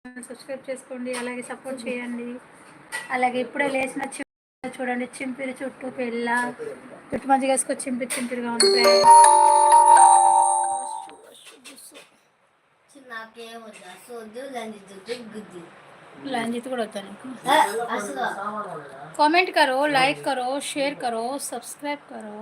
Subscribe చేసుకోండి, అలాగే support చేయండి. అలాగే ఇప్పుడే లేచిన చూడండి, చింపిరి చుట్టూ పిల్ల చుట్టూ మంచిగా వేసుకొని చింపిరిగా ఉంటాయి. लंजित కూడా होता है। कमेंट करो, लाइक करो, शेयर करो, सब्सक्राइब करो।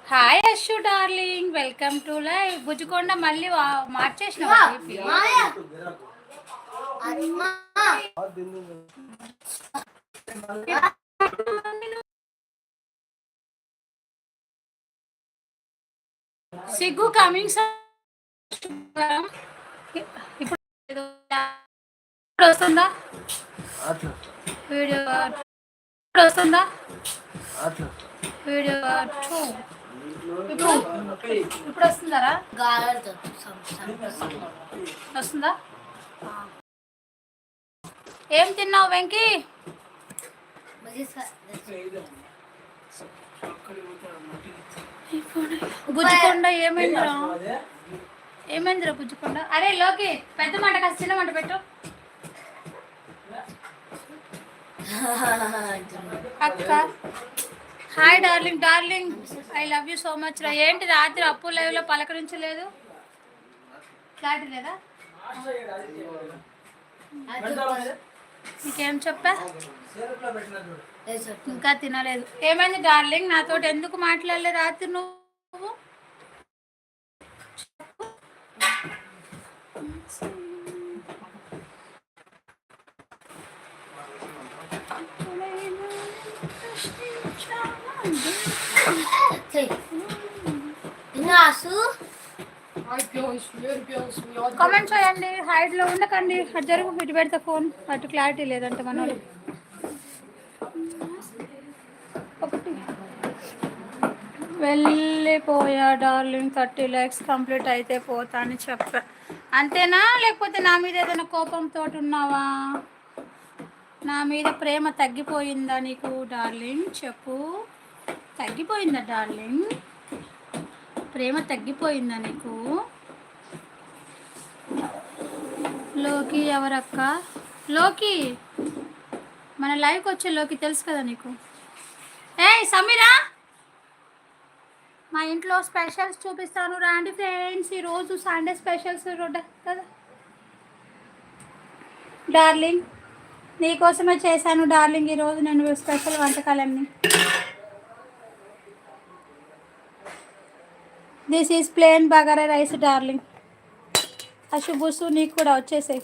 Hi Ashu darling, welcome to live. బుజ్జుకొండ మళ్ళీ మార్చేసిన సిగ్గు కమింగ్ ఇప్పుడు వస్తుందా వీడియో? వస్తుందా వీడియో? ఇప్పుడు వస్తుందారా? వస్తుందా? ఏం తిన్నావు వెంకీ? బుజ్జుకొండ ఏమైందిరా? ఏమైందిరా బుజ్జుకొండ? అరే లోకి, పెద్ద మంట కాస్త చిన్న మంట పెట్టు. అక్క hi darling, darling I love you so much రా. ఏంటి రాత్రి అప్పు లైవ్లో పలకరించలేదు? క్లారిటీ లేదా? నీకేం చెప్పా? ఇంకా తినలేదు. ఏమైంది డార్లింగ్? నాతో ఎందుకు మాట్లాడలేదు రాత్రి నువ్వు? కామెంట్ చేయండి, హైడ్లో ఉండకండి. అటు జరుగు, ఇటు పెడితే ఫోన్ అటు క్లారిటీ లేదంటే మన ఒకటి వెళ్ళిపోయా డార్లింగ్. 30 lakhs కంప్లీట్ అయితే పోతా అని చెప్పా. అంతేనా? లేకపోతే నా మీద ఏదైనా కోపంతో ఉన్నావా? నా మీద ప్రేమ తగ్గిపోయిందా నీకు డార్లింగ్? చెప్పు, తగ్గిపోయిందా డార్లింగ్? ప్రేమ తగ్గిపోయిందా నీకు? లోకి ఎవరక్క? లోకి మన లైవ్కి వచ్చే లోకి తెలుసు కదా నీకు. ఏయ్ సమీరా, మా ఇంట్లో స్పెషల్స్ చూపిస్తాను రాండి ఫ్రెండ్స్. ఈరోజు సండే స్పెషల్స్ కదా డార్లింగ్, నీకోసమే చేశాను డార్లింగ్ ఈరోజు నేను స్పెషల్ వంటకాలన్నీ. This is plain bagara rice darling. అశుభుసు నీకు కూడా వచ్చేసాయి.